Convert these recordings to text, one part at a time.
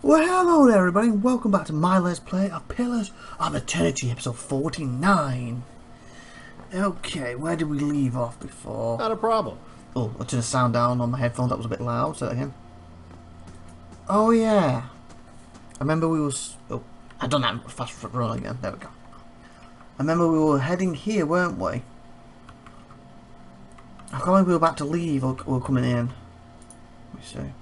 Well, hello there everybody, and welcome back to my Let's Play of Pillars of Eternity, episode 49. Okay, where did we leave off before? Not a problem. Oh, I turned the sound down on my headphones, that was a bit loud, say that again. Oh yeah, I remember we was... Oh, I've done that fast run again, there we go. I remember we were heading here, weren't we? I can't remember if we were about to leave or we were coming in. Let me see.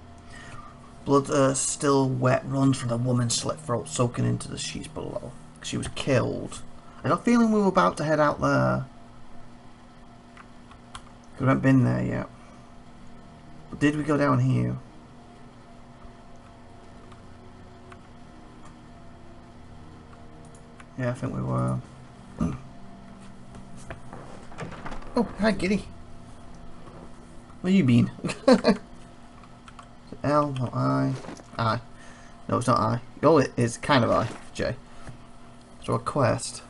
Blood still wet runs from the woman's slit throat, soaking into the sheets below. She was killed. I got a feeling we were about to head out there. We haven't been there yet. But did we go down here? Yeah, I think we were. Oh, hi, Giddy. Where you been? L, not I. I. No, it's not I. Oh, it is kind of I. J. So a quest.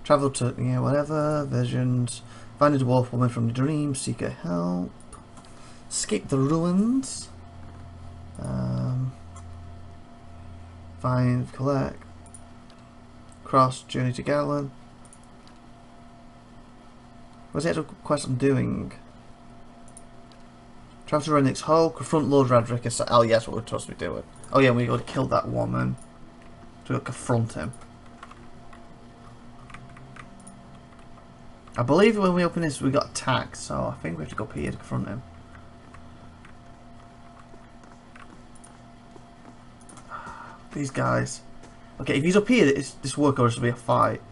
Travel to, yeah, whatever. Visions. Find a dwarf woman from the dream. Seek her help. Escape the ruins. Find, collect. Cross, journey to Gatlin. What's the actual quest I'm doing? Travel to Rennick's Hall, confront Lord Radrick. Oh, yes, what we're supposed to be doing. Oh, yeah, we got to kill that woman. To confront him. I believe when we open this, we got attacked, so I think we have to go up here to confront him. These guys. Okay, if he's up here, this work order should be a fight.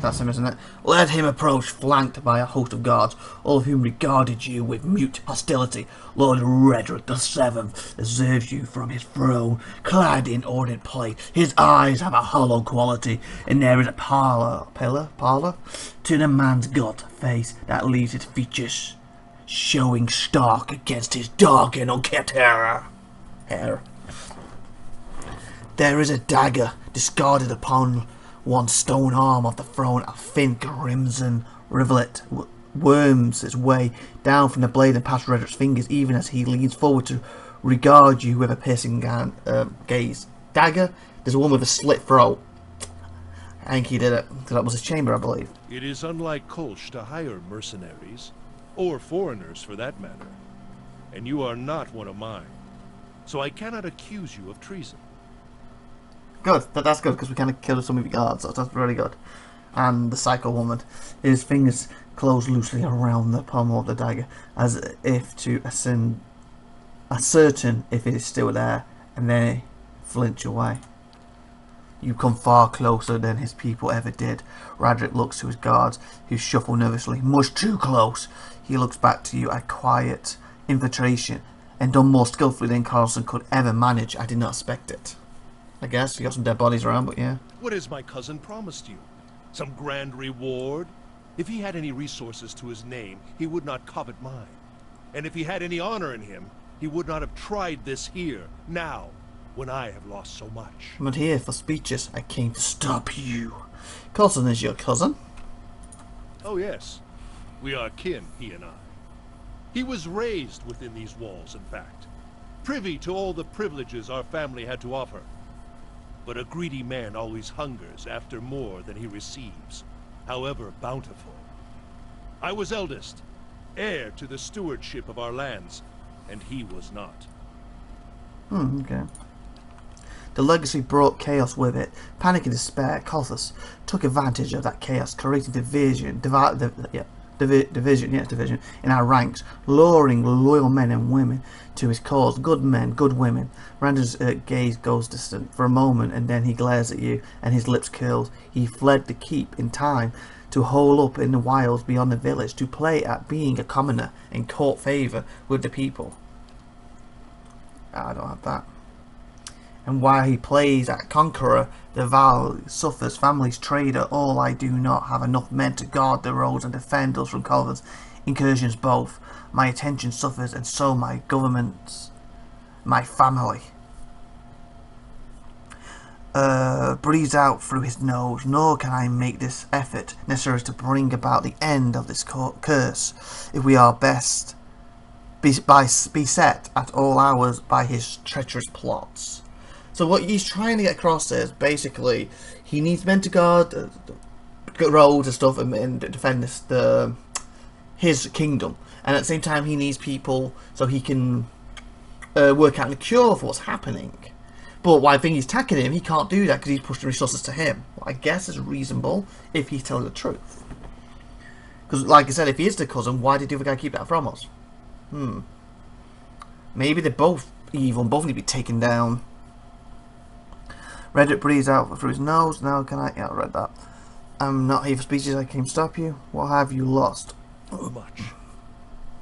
That's him, isn't it? Let him approach, flanked by a host of guards, all of whom regarded you with mute hostility. Lord Redrick the Seventh observes you from his throne, clad in ordered plate. His eyes have a hollow quality, and there is a parlour to the man's gut face that leaves its features showing stark against his dark and unkempt hair. There is a dagger discarded upon one stone arm of the throne. A thin crimson rivulet worms its way down from the blade and past Redrick's fingers, even as he leans forward to regard you with a piercing gaze. Dagger? There's a woman with a slit throat. I think he did it. That was his chamber, I believe. It is unlike Kolsch to hire mercenaries, or foreigners for that matter. And you are not one of mine, so I cannot accuse you of treason. Good, that's good, because we kind of killed some of the guards, so that's really good. And the psycho woman, his fingers close loosely around the pommel of the dagger, as if to ascertain if it is still there, and then flinch away. You come far closer than his people ever did. Radrick looks to his guards, who shuffle nervously, much too close. He looks back to you, a quiet infiltration, and done more skillfully than Carlson could ever manage. I did not expect it. I guess you got some dead bodies around, but yeah. What has my cousin promised you? Some grand reward? If he had any resources to his name, he would not covet mine. And if he had any honor in him, he would not have tried this here, now, when I have lost so much. I'm not here for speeches. I came to stop you. Carlson is your cousin? Oh yes. We are kin, he and I. He was raised within these walls, in fact. Privy to all the privileges our family had to offer. But a greedy man always hungers after more than he receives, however bountiful. I was eldest, heir to the stewardship of our lands, and he was not. Okay. The legacy brought chaos with it. Panic and despair, Kothos took advantage of that chaos, creating division in our ranks, luring loyal men and women to his cause. Good men, good women. Randa's gaze goes distant for a moment, and then he glares at you, and his lips curls. He fled the keep in time to hole up in the wilds beyond the village, to play at being a commoner and court favour with the people. I don't have that. And while he plays at conqueror, the Val suffers, family's trader. All I do not have enough men to guard the roads and defend us from Culver's incursions both. My attention suffers, and so my governments, my family. breathes out through his nose, nor can I make this effort necessary to bring about the end of this curse, if we are best beset at all hours by his treacherous plots. So what he's trying to get across is basically he needs men to guard roads and stuff and defend his kingdom, and at the same time he needs people so he can work out the cure for what's happening. But why I think he's attacking him, he can't do that because he's pushing resources to him. What I guess is reasonable if he's telling the truth. Because, like I said, if he is the cousin, why did the other guy keep that from us? Maybe they're both evil and both need to be taken down. Reddit breathes out through his nose. Now can I... Yeah, I read that. I'm not here for speeches. I came to stop you. What have you lost? Much.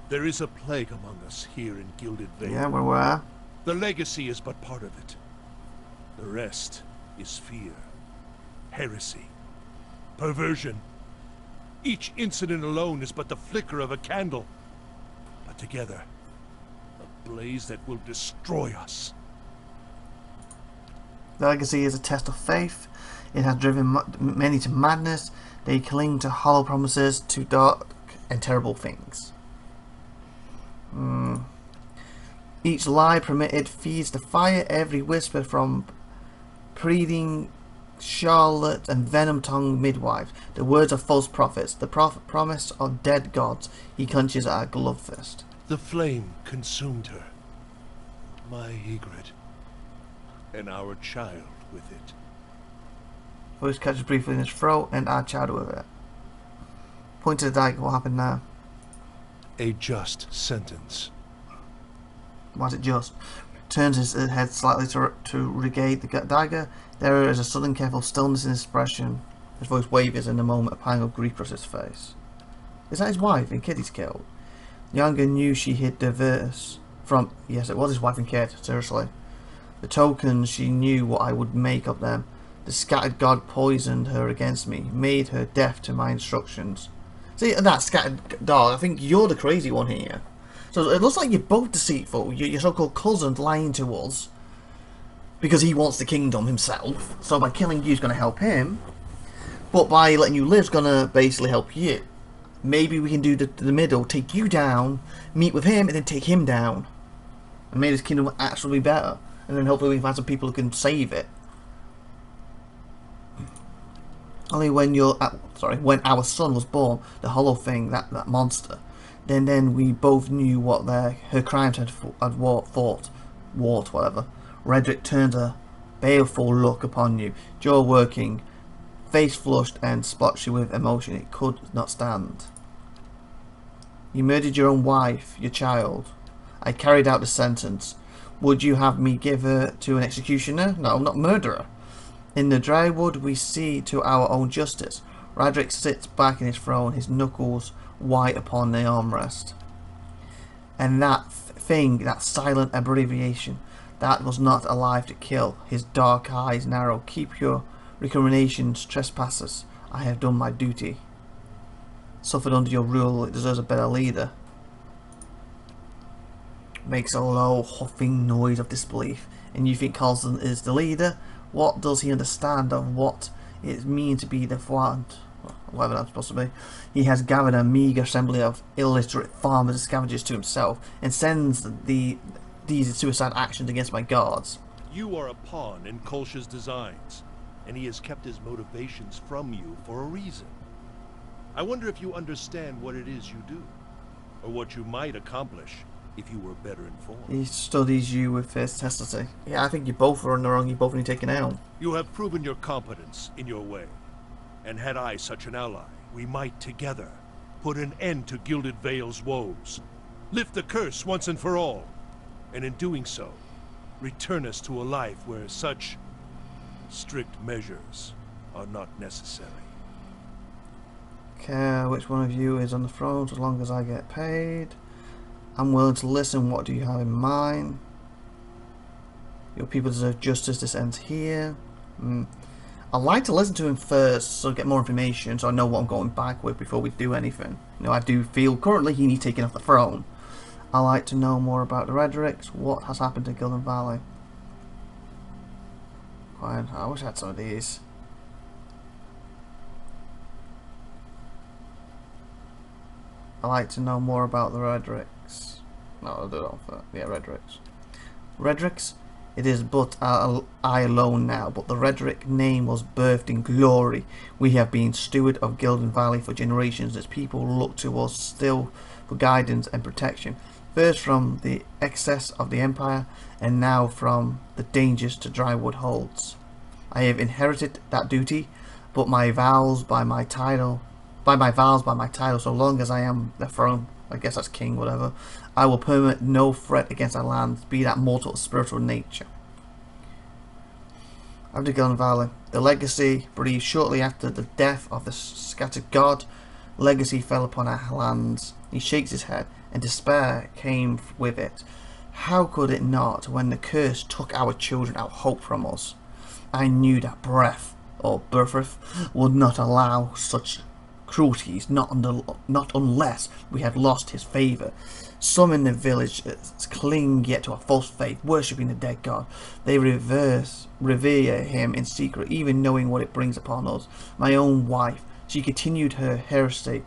There is a plague among us here in Gilded Vale. Yeah, we're aware. The legacy is but part of it. The rest is fear, heresy, perversion. Each incident alone is but the flicker of a candle. But together, a blaze that will destroy us. The legacy is a test of faith. It has driven many to madness. They cling to hollow promises, to dark and terrible things. Each lie permitted feeds the fire. Every whisper from pleading charlotte and venom-tongued midwives. The words of false prophets. The promise of dead gods. He clenches at a glove fist. The flame consumed her. My Ygritte. And our child with it. Voice catches briefly in his throat and our child with it. Point to the dagger. What happened now? A just sentence. Was it just? Turns his head slightly to regate the dagger. There is a sudden careful stillness in his expression. His voice wavers in a moment, a pang of grief across his face. Is that his wife and kid he's killed? Younger knew she hid the verse from... Yes, it was his wife and kid, seriously. The tokens, she knew what I would make of them. The scattered god poisoned her against me, made her deaf to my instructions. See, that scattered dog, I think you're the crazy one here. So it looks like you're both deceitful. Your so-called cousin's lying to us because he wants the kingdom himself. So by killing you is going to help him. But by letting you live is going to basically help you. Maybe we can do the middle, take you down, meet with him, and then take him down. And make this kingdom actually be better. And then hopefully we can find some people who can save it. Only when when our son was born, the hollow thing, that monster, then we both knew what her crimes had fought, whatever. Redrick turned a baleful look upon you, jaw working, face flushed and splotchy with emotion it could not stand. You murdered your own wife, your child. I carried out the sentence. Would you have me give her to an executioner? No, not murderer. In the dry wood we see to our own justice. Radrick sits back in his throne, his knuckles white upon the armrest. And that thing, that silent abbreviation, that was not alive to kill. His dark eyes narrow. Keep your recriminations, trespassers. I have done my duty. Suffered under your rule, it deserves a better leader. Makes a low, huffing noise of disbelief. And you think Carlson is the leader? What does he understand of what it means to be the Fwant? Whatever that's supposed to be. He has gathered a meagre assembly of illiterate farmers and scavengers to himself, and sends these suicide actions against my guards. You are a pawn in Kolsch's designs, and he has kept his motivations from you for a reason. I wonder if you understand what it is you do, or what you might accomplish if you were better informed. He studies you with fierce testy. Yeah, I think you both are on the wrong, you both need taken out. You have proven your competence in your way, and had I such an ally, we might together put an end to Gilded Vale's woes, lift the curse once and for all, and in doing so, return us to a life where such strict measures are not necessary. Care which one of you is on the throne as long as I get paid. I'm willing to listen. What do you have in mind? Your people deserve justice. This ends here. I'd like to listen to him first so get more information so I know what I'm going back with before we do anything. You know, I do feel currently he needs taken off the throne. I'd like to know more about the Redricks. What has happened to Gildan Valley? Fine. I wish I had some of these. I like to know more about the Redricks. No, I don't know. Yeah, Redricks. Redricks? It is but I alone now, but the Redrick name was birthed in glory. We have been steward of Gildan Valley for generations as people look to us still for guidance and protection. First from the excess of the Empire, and now from the dangers to Drywood holds. I have inherited that duty, but my vows by my title, so long as I am the throne, I guess that's king, whatever, I will permit no threat against our lands, be that mortal or spiritual nature. After Gildan Valley, the legacy breathed shortly after the death of the scattered god. Legacy fell upon our lands. He shakes his head, and despair came with it. How could it not, when the curse took our children, our hope from us? I knew that breath, or Berthrath, would not allow such cruelties, not unless we had lost his favour. Some in the village cling yet to a false faith, worshipping the dead god. They revere him in secret, even knowing what it brings upon us. My own wife, she continued her heresy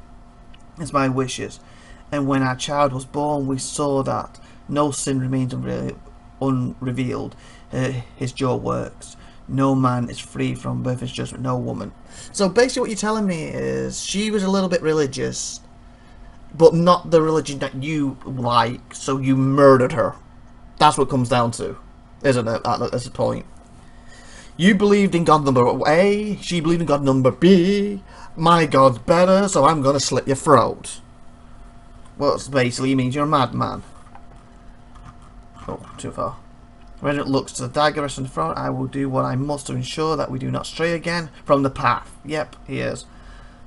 as my wishes, and when our child was born, we saw that no sin remains unrevealed. His jaw works. No man is free from birth's judgment, no woman. So basically what you're telling me is she was a little bit religious, but not the religion that you like, so you murdered her. That's what it comes down to, isn't it? That's the point. You believed in God number A, she believed in God number B. My God's better, so I'm going to slit your throat. Well, it basically means you're a madman. Oh, too far. Reddit looks to the dagger in front. I will do what I must to ensure that we do not stray again from the path. Yep, he is.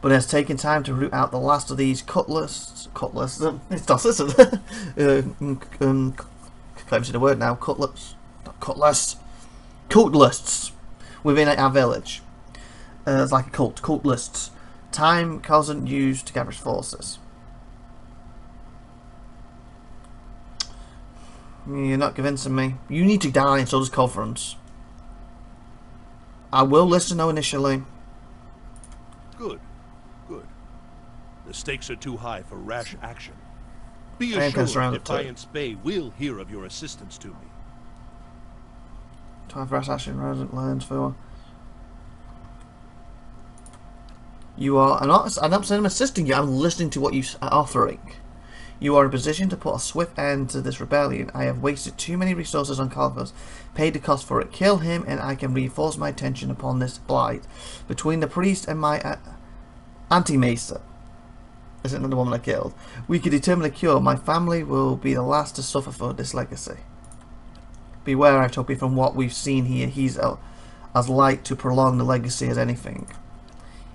But it has taken time to root out the last of these cutlass. It's not, is it? Can't say the word now. Cutlass. Not cutlass. Cultists within our village. It's like a cult. Cultists. Time Cousin used to gather his forces. You're not convincing me. You need to die, and so does Conference. I will listen though initially. Good. Good. The stakes are too high for rash action. Be assured Defiance Bay will hear of your assistance to me. Time for rash action, resident learns for. You are I'm not saying I'm assisting you, I'm listening to what you are offering. You are in a position to put a swift end to this rebellion. I have wasted too many resources on Calvus, paid the cost for it. Kill him, and I can reinforce my attention upon this blight. Between the priest and my anti-maester, isn't the woman I killed, we could determine a cure. My family will be the last to suffer for this legacy. Beware, IVATOPIA, from what we've seen here. He's as like to prolong the legacy as anything.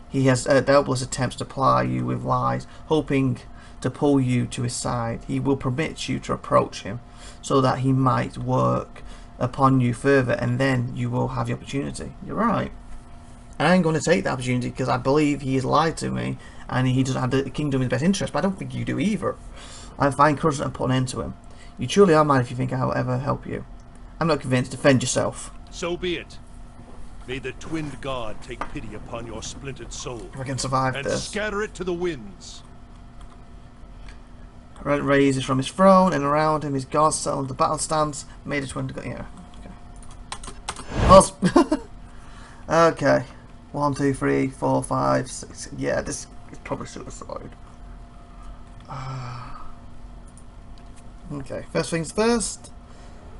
He has doubtless attempts to ply you with lies, hoping to pull you to his side. He will permit you to approach him, so that he might work upon you further, and then you will have the opportunity. You're right. I ain't going to take the opportunity because I believe he has lied to me, and he doesn't have the kingdom in his best interest, but I don't think you do either. I find courage and put an end to him. You truly are mine if you think I will ever help you. I'm not convinced. Defend yourself. So be it. May the twinned god take pity upon your splintered soul. If I can survive and this. Scatter it to the winds. Red raises from his throne, and around him his guards settle into the battle stance. Made a twin to go. Yeah. Okay. Okay. 1, 2, 3, 4, 5, 6. Yeah, this is probably suicide. Okay. First things first.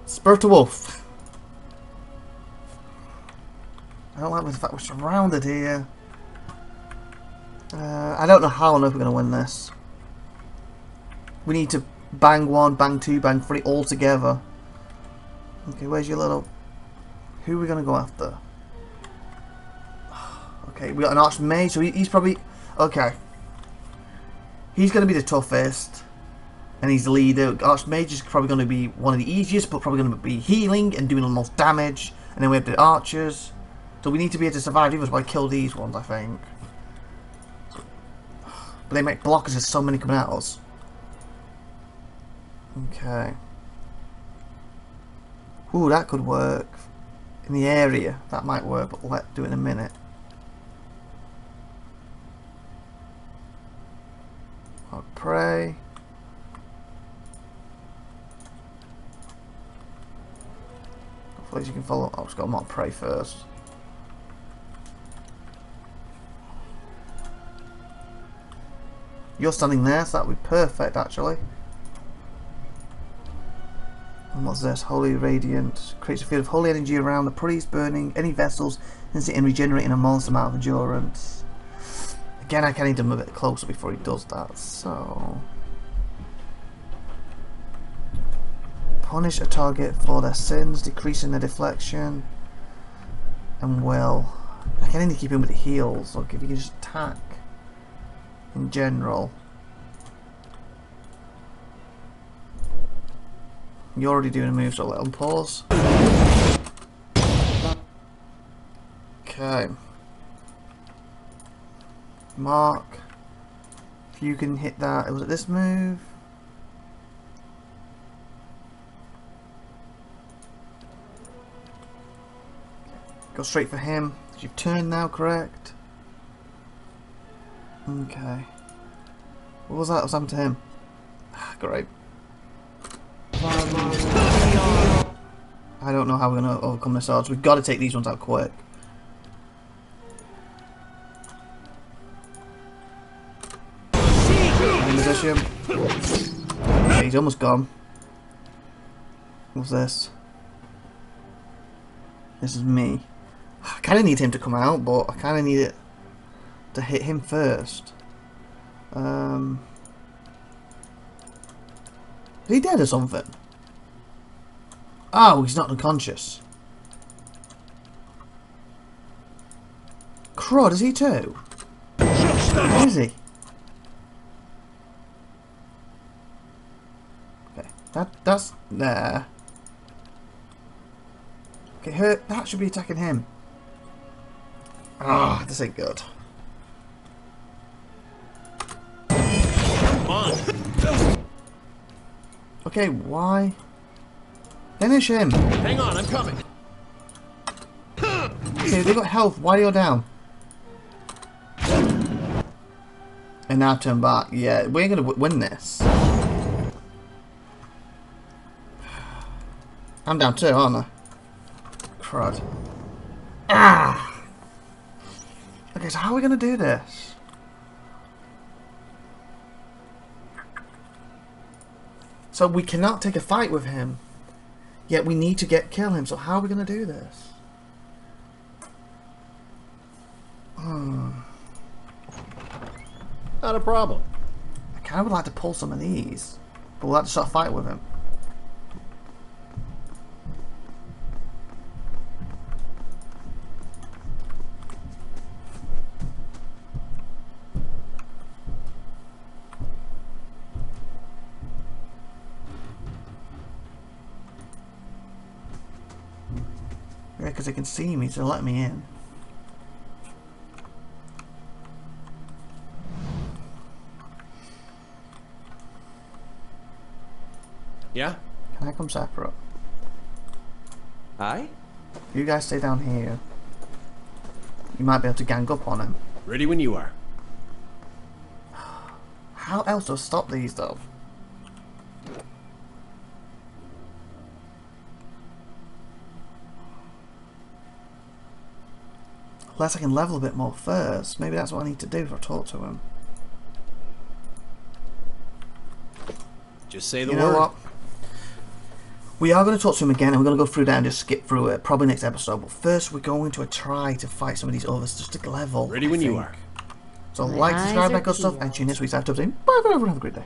Spirit of Wolf. I don't like the fact we're surrounded here. I don't know how on earth we're going to win this. We need to bang 1, bang 2, bang 3 all together. Okay, where's your little... Who are we going to go after? Okay, we got an Archmage, so he's probably... Okay. He's going to be the toughest. And he's the leader. Archmage is probably going to be one of the easiest, but probably going to be healing and doing the most damage. And then we have the archers. So we need to be able to survive even by kill these ones, I think. But they make blockers, there's so many coming at us. Okay. Ooh, that could work. in the area. That might work, but let's do it in a minute. I'll pray. Hopefully you can follow. I've just got to pray first. You're standing there, so that would be perfect actually. And what's this? Holy Radiant. Creates a field of holy energy around the priest, burning any vessels and regenerating a monster amount of endurance. Again, I need him a bit closer before he does that, so... Punish a target for their sins, decreasing their deflection. And will. I need to keep him with the heals, like if you can just attack. In general. You're already doing a move, so let him pause. Okay. Mark. If you can hit that. Was it this move? Go straight for him. You've turned now, correct? Okay. What was that? What's happened to him? Great. I don't know how we're going to overcome this odds. We've got to take these ones out quick. Position. Okay, he's almost gone. What's this? This is me. I kind of need him to come out, but I kind of need it to hit him first. Is he dead or something? Oh, he's not unconscious. Crud, is he too? Where is he? Okay, that's there. Okay, that should be attacking him. Ah, this ain't good. Come on. Okay, why? Finish him. Hang on, I'm coming. Okay, they got health. Why are you down? And now turn back. Yeah, we ain't gonna win this. I'm down too, aren't I? Crud. Ah! Okay, so how are we gonna do this? So we cannot take a fight with him. Yet we need to kill him. So how are we gonna do this? Not a problem. I kind of would like to pull some of these, but we'll have to start a fight with him. Yeah, because they can see me, so let me in. Yeah? Can I come separate? Hi? You guys stay down here. You might be able to gang up on him. Ready when you are. How else do I stop these though? Unless I can level a bit more first. Maybe that's what I need to do if I talk to him. Just say the You word. know what? We are going to talk to him again, and we're going to go through that and just skip through it, probably next episode. But first, we're going to try to fight some of these others just to level. Ready when you are. So My like, eyes subscribe, are that good stuff, peeled. and tune in next week's IVATOPIA. Bye for everyone. Have a great day.